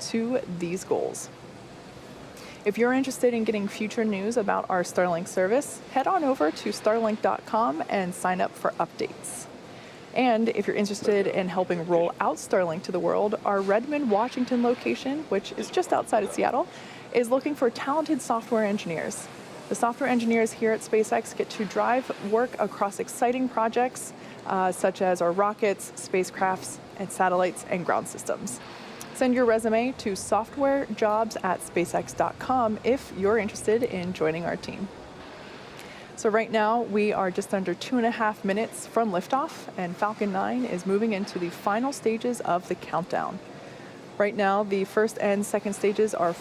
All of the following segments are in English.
to these goals. If you're interested in getting future news about our Starlink service, head on over to starlink.com and sign up for updates. And if you're interested in helping roll out Starlink to the world, our Redmond, Washington location, which is just outside of Seattle, is looking for talented software engineers. The software engineers here at SpaceX get to drive work across exciting projects such as our rockets, spacecrafts, and satellites and ground systems. Send your resume to softwarejobs@spacex.com if you're interested in joining our team. So right now, we are just under 2.5 minutes from liftoff, and Falcon 9 is moving into the final stages of the countdown. Right now, the first and second stages are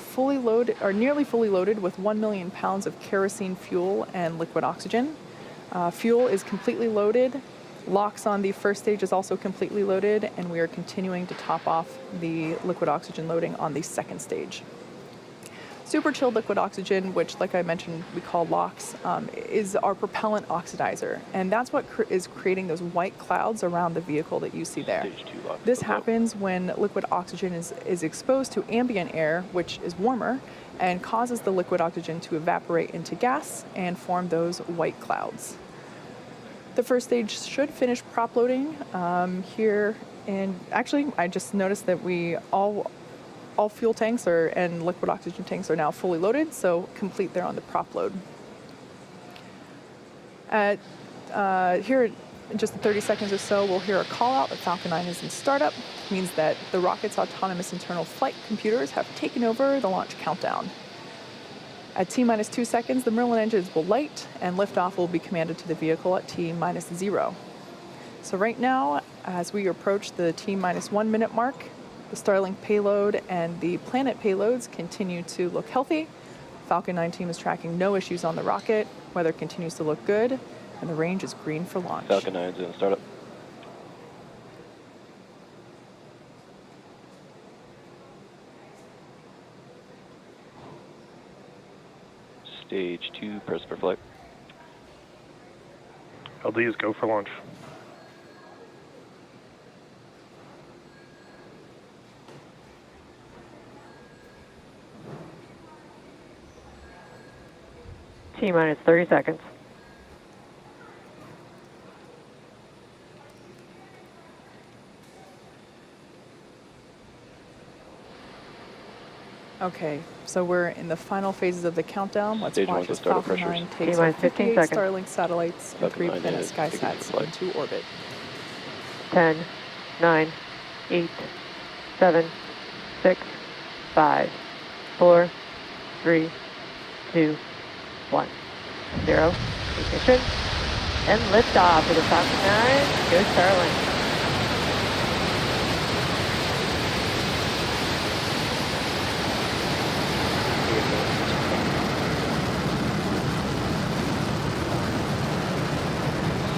nearly fully loaded with 1 million pounds of kerosene fuel and liquid oxygen. Fuel is completely loaded. LOX on the first stage is also completely loaded, and we are continuing to top off the liquid oxygen loading on the second stage. Super chilled liquid oxygen, which, like I mentioned, we call LOX, is our propellant oxidizer, and that's what is creating those white clouds around the vehicle that you see there. This happens when liquid oxygen is exposed to ambient air, which is warmer, and causes the liquid oxygen to evaporate into gas and form those white clouds. The first stage should finish prop loading here, and actually I just noticed that all fuel tanks and liquid oxygen tanks are now fully loaded, so complete there on the prop load. Here in just 30 seconds or so, we'll hear a call out that Falcon 9 is in startup. It means that the rocket's autonomous internal flight computers have taken over the launch countdown. At T-minus 2 seconds, the Merlin engines will light, and liftoff will be commanded to the vehicle at T-minus 0. So right now, as we approach the T-minus 1 minute mark, the Starlink payload and the Planet payloads continue to look healthy. Falcon 9 team is tracking no issues on the rocket. Weather continues to look good, and the range is green for launch. Falcon 9's in startup. Stage 2, press for flight. LD is go for launch. T-minus 30 seconds. Okay, so we're in the final phases of the countdown. Let's Stage watch one as to start Falcon 9 pressures. takes T-minus 58 15 seconds. Starlink satellites and 3 Falcon 9 Planet is SkySats flight. into orbit. 10, 9, 8, 7, 6, 5, 4, 3, 2, 1, 0. Ignition and liftoff with the Falcon 9. Go Starlink.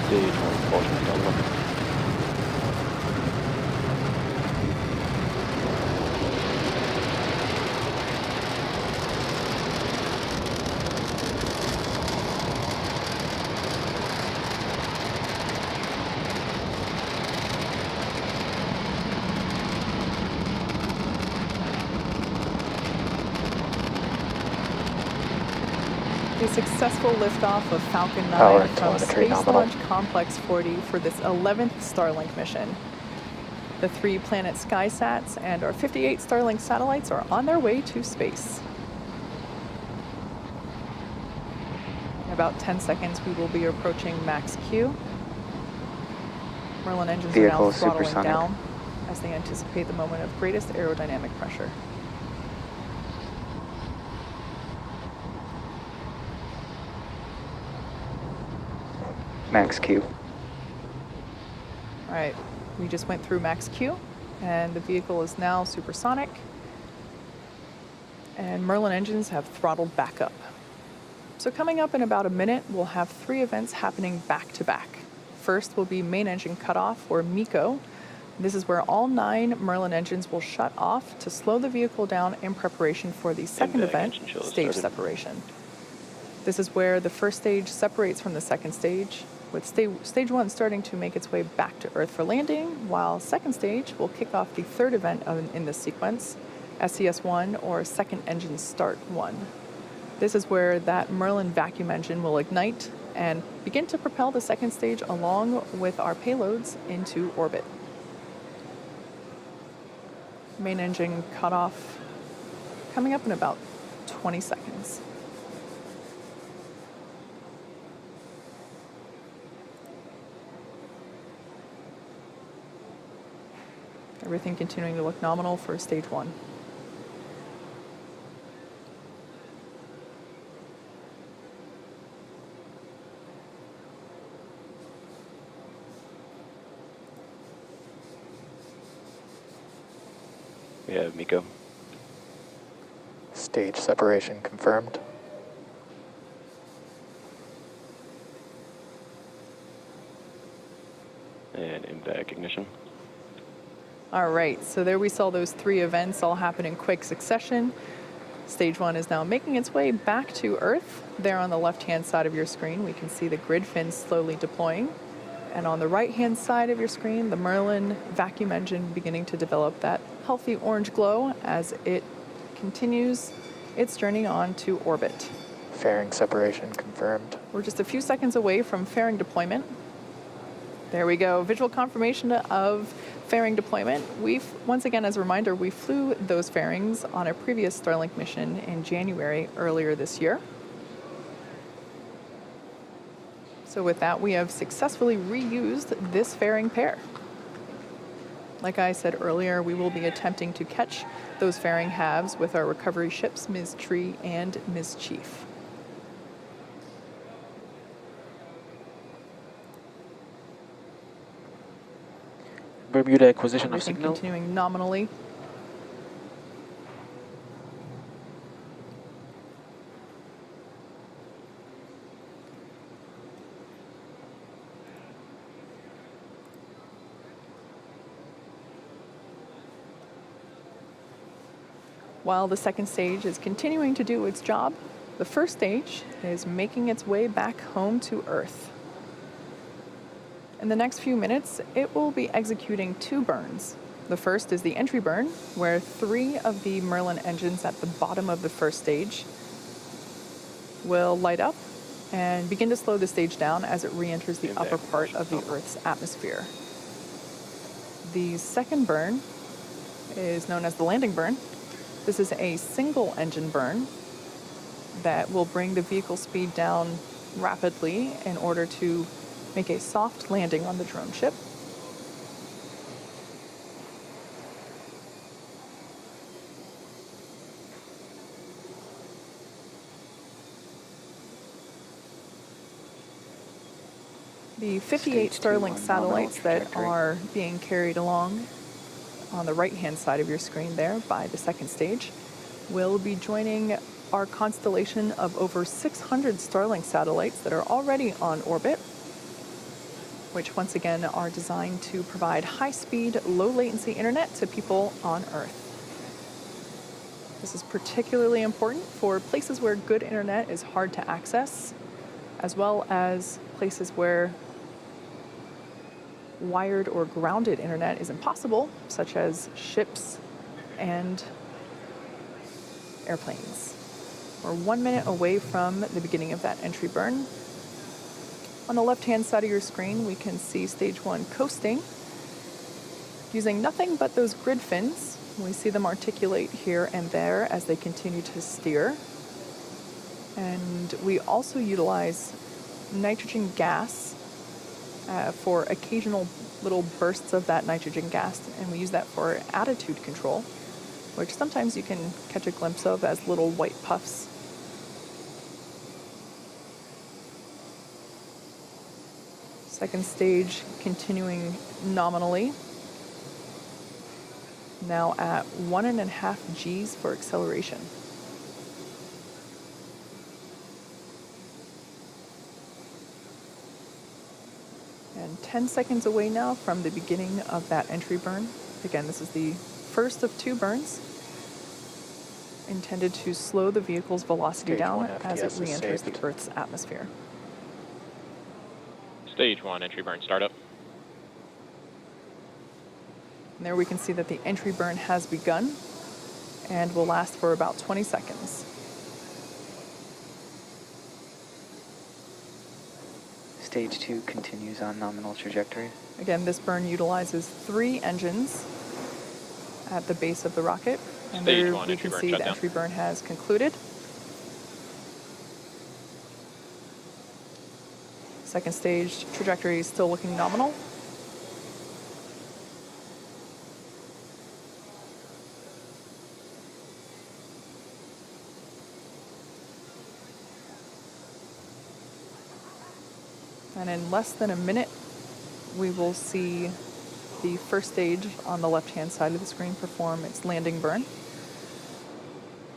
Stage 1, propulsion down. A successful liftoff of Falcon 9 Power from telemetry Space nominal. Launch Complex 40 for this 11th Starlink mission. The 3 Planet SkySats and our 58 Starlink satellites are on their way to space. In about 10 seconds, we will be approaching max Q. Merlin engines are now Vehicle throttling supersonic. down as they anticipate the moment of greatest aerodynamic pressure. Max Q. All right, we just went through max Q, and the vehicle is now supersonic, and Merlin engines have throttled back up. So coming up in about a minute, we'll have 3 events happening back to back. First will be main engine cutoff, or MECO. This is where all 9 Merlin engines will shut off to slow the vehicle down in preparation for the second event, stage separation. This is where the first stage separates from the second stage, with stage 1 starting to make its way back to Earth for landing, while second stage will kick off the third event in this sequence, SES-1 or second engine start 1. This is where that Merlin vacuum engine will ignite and begin to propel the second stage along with our payloads into orbit. Main engine cutoff coming up in about 20 seconds. Everything continuing to look nominal for stage 1. We have Miko. Stage separation confirmed. And impact ignition. All right, so there we saw those 3 events all happen in quick succession. Stage 1 is now making its way back to Earth. There on the left-hand side of your screen, we can see the grid fins slowly deploying. And on the right-hand side of your screen, the Merlin vacuum engine beginning to develop that healthy orange glow as it continues its journey on to orbit. Fairing separation confirmed. We're just a few seconds away from fairing deployment. There we go, visual confirmation of fairing deployment. Once again, as a reminder, we flew those fairings on a previous Starlink mission in January earlier this year. So with that, we have successfully reused this fairing pair. Like I said earlier, we will be attempting to catch those fairing halves with our recovery ships, Ms. Tree and Ms. Chief. Bermuda acquisition of Everything signal. continuing nominally. While the second stage is continuing to do its job, the first stage is making its way back home to Earth. In the next few minutes, it will be executing 2 burns. The first is the entry burn, where 3 of the Merlin engines at the bottom of the first stage will light up and begin to slow the stage down as it re-enters the upper part of the Earth's atmosphere. The second burn is known as the landing burn. This is a single engine burn that will bring the vehicle speed down rapidly in order to make a soft landing on the drone ship. The 58 Starlink satellites that are being carried along on the right-hand side of your screen there by the second stage will be joining our constellation of over 600 Starlink satellites that are already on orbit, which once again are designed to provide high-speed, low-latency internet to people on Earth. This is particularly important for places where good internet is hard to access, as well as places where wired or grounded internet is impossible, such as ships and airplanes. We're 1 minute away from the beginning of that entry burn. On the left-hand side of your screen, we can see stage 1 coasting. Using nothing but those grid fins, we see them articulate here and there as they continue to steer. And we also utilize nitrogen gas for occasional little bursts of that nitrogen gas, and we use that for attitude control, which sometimes you can catch a glimpse of as little white puffs. Second stage continuing nominally, now at 1.5 Gs for acceleration. And 10 seconds away now from the beginning of that entry burn. Again, this is the first of 2 burns intended to slow the vehicle's velocity Stage down 1 as it FPS is re-enters saved. the Earth's atmosphere. Stage 1 entry burn startup. And there we can see that the entry burn has begun. and will last for about 20 seconds. Stage 2 continues on nominal trajectory. Again, this burn utilizes 3 engines at the base of the rocket. And Stage there 1 we entry can burn see the shutdown. entry burn has concluded. Second stage trajectory is still looking nominal. And in less than a minute, we will see the first stage on the left-hand side of the screen perform its landing burn.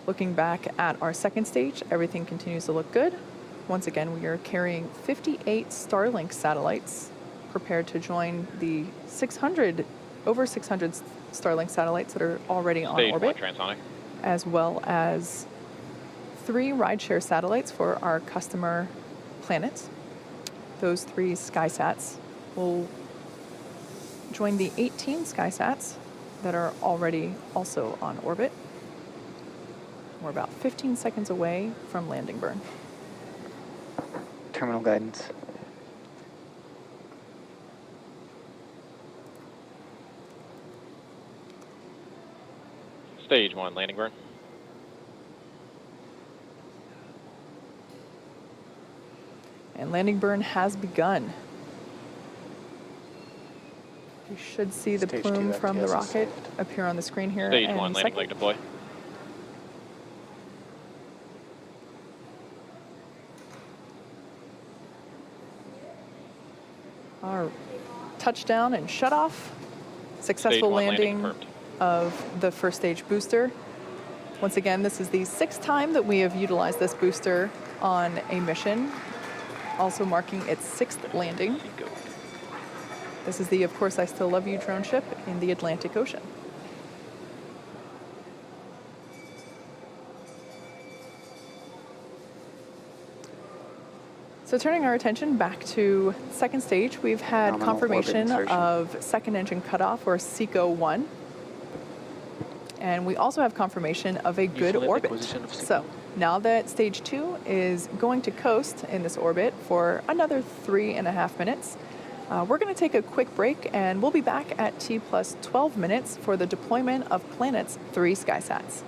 Looking back at our second stage, everything continues to look good. Once again, we are carrying 58 Starlink satellites prepared to join the over 600 Starlink satellites that are already on Stage orbit, 1 transonic. as well as 3 rideshare satellites for our customer planets. Those 3 SkySats will join the 18 SkySats that are already also on orbit. We're about 15 seconds away from landing burn. Terminal guidance. Stage 1 landing burn. And landing burn has begun. You should see the Stage plume 2 from the FTS is rocket saved. appear on the screen here. Stage in 1 a landing second. leg deploy. Our touchdown and shut off. Stage Successful 1 landing landing confirmed. of the first stage booster. Once again, this is the 6th time that we have utilized this booster on a mission, also marking its 6th landing. This is the Of Course I Still Love You drone ship in the Atlantic Ocean. So turning our attention back to second stage, we've had Nominal orbit confirmation insertion. of second engine cutoff, or SECO-1. And we also have confirmation of a good Useful orbit. acquisition of So now that stage 2 is going to coast in this orbit for another 3.5 minutes, we're going to take a quick break, and we'll be back at T plus 12 minutes for the deployment of Planet's 3 SkySats.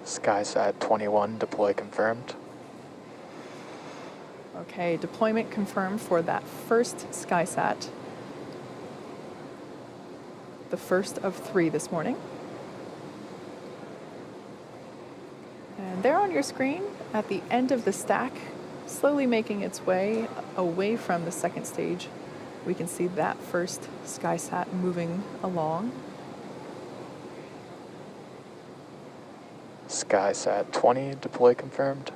SkySat 21 deploy confirmed. Okay, deployment confirmed for that first SkySat. The first of 3 this morning. And there on your screen, at the end of the stack, slowly making its way away from the second stage, we can see that first SkySat moving along. SkySat 20 deploy confirmed.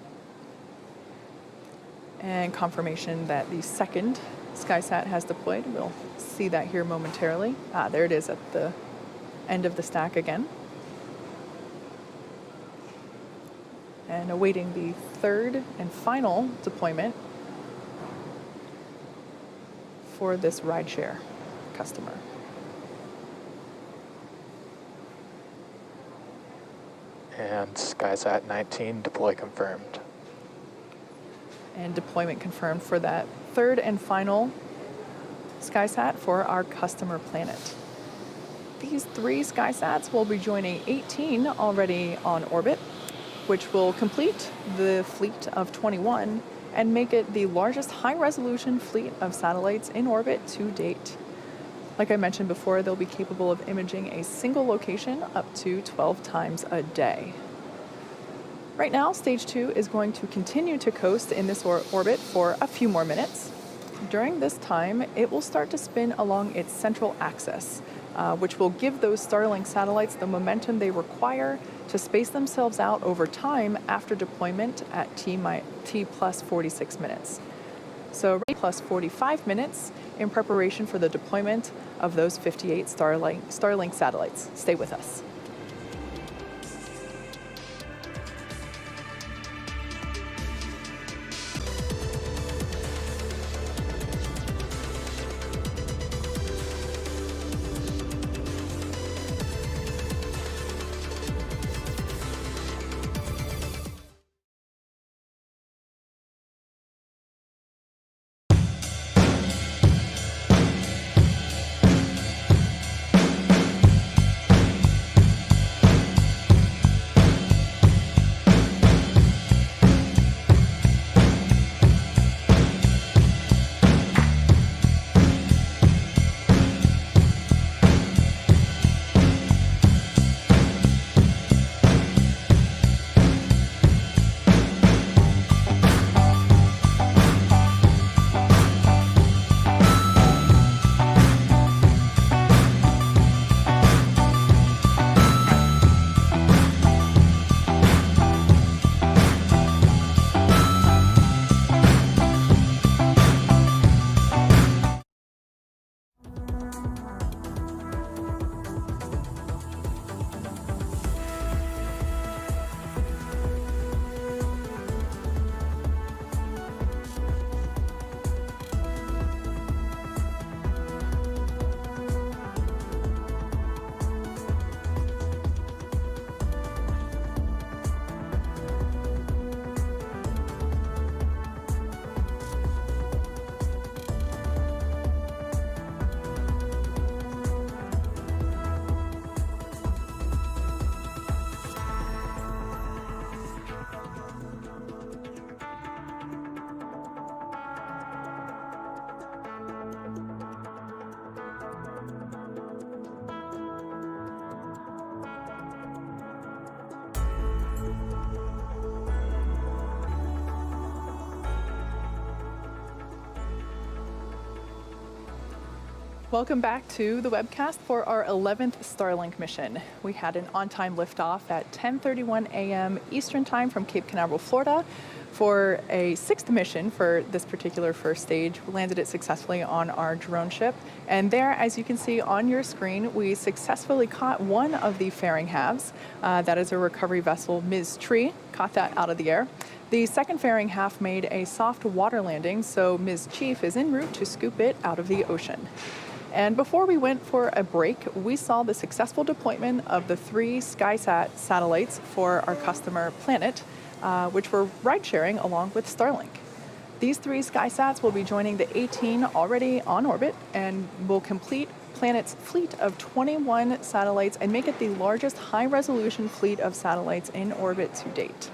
And confirmation that the second SkySat has deployed. We'll see that here momentarily. There it is at the end of the stack again. And awaiting the third and final deployment for this rideshare customer. And SkySat 19 deploy confirmed. And deployment confirmed for that third and final SkySat for our customer planet. These 3 SkySats will be joining 18 already on orbit, which will complete the fleet of 21 and make it the largest high-resolution fleet of satellites in orbit to date. Like I mentioned before, they'll be capable of imaging a single location up to 12 times a day. Right now, stage 2 is going to continue to coast in this orbit for a few more minutes. During this time, it will start to spin along its central axis, which will give those Starlink satellites the momentum they require to space themselves out over time after deployment at T plus 46 minutes. So plus 45 minutes in preparation for the deployment of those 58 Starlink satellites. Stay with us. Welcome back to the webcast for our 11th Starlink mission. We had an on-time liftoff at 10:31 a.m. Eastern Time from Cape Canaveral, Florida, for a 6th mission for this particular first stage. We landed it successfully on our drone ship. And there, as you can see on your screen, we successfully caught one of the fairing halves. That is a recovery vessel, Ms. Tree, caught that out of the air. The second fairing half made a soft water landing, so Ms. Chief is en route to scoop it out of the ocean. And before we went for a break, we saw the successful deployment of the 3 SkySat satellites for our customer planet, which were ride-sharing along with Starlink. These 3 SkySats will be joining the 18 already on orbit and will complete planet's fleet of 21 satellites and make it the largest high-resolution fleet of satellites in orbit to date.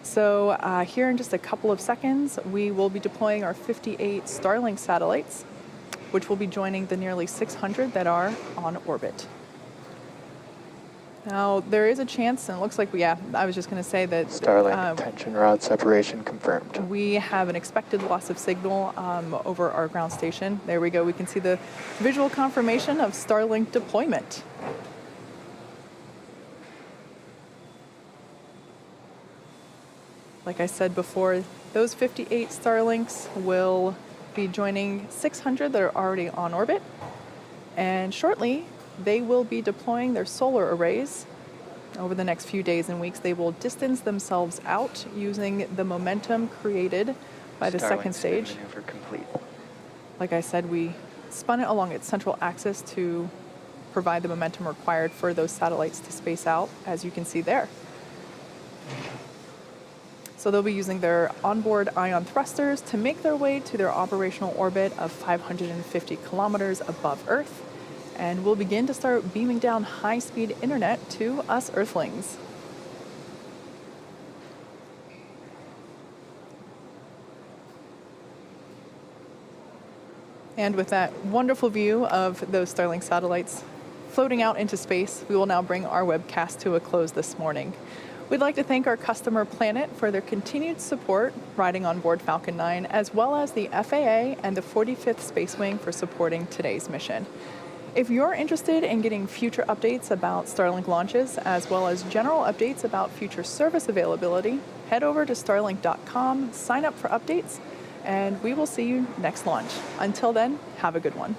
So here in just a couple of seconds, we will be deploying our 58 Starlink satellites, which will be joining the nearly 600 that are on orbit. Now, there is a chance, and it looks like, I was just going to say that Starlink tension rod separation confirmed. we have an expected loss of signal over our ground station. There we go. We can see the visual confirmation of Starlink deployment. Like I said before, those 58 Starlinks will be joining 600 that are already on orbit. And shortly, they will be deploying their solar arrays. Over the next few days and weeks, they will distance themselves out using the momentum created by the second stage. Maneuver complete. Like I said, we spun it along its central axis to provide the momentum required for those satellites to space out, as you can see there. So they'll be using their onboard ion thrusters to make their way to their operational orbit of 550 kilometers above Earth, and we'll begin to start beaming down high-speed internet to us Earthlings. And with that wonderful view of those Starlink satellites floating out into space, we will now bring our webcast to a close this morning. We'd like to thank our customer Planet for their continued support riding on board Falcon 9, as well as the FAA and the 45th Space Wing for supporting today's mission. If you're interested in getting future updates about Starlink launches, as well as general updates about future service availability, head over to starlink.com, sign up for updates, and we will see you next launch. Until then, have a good one.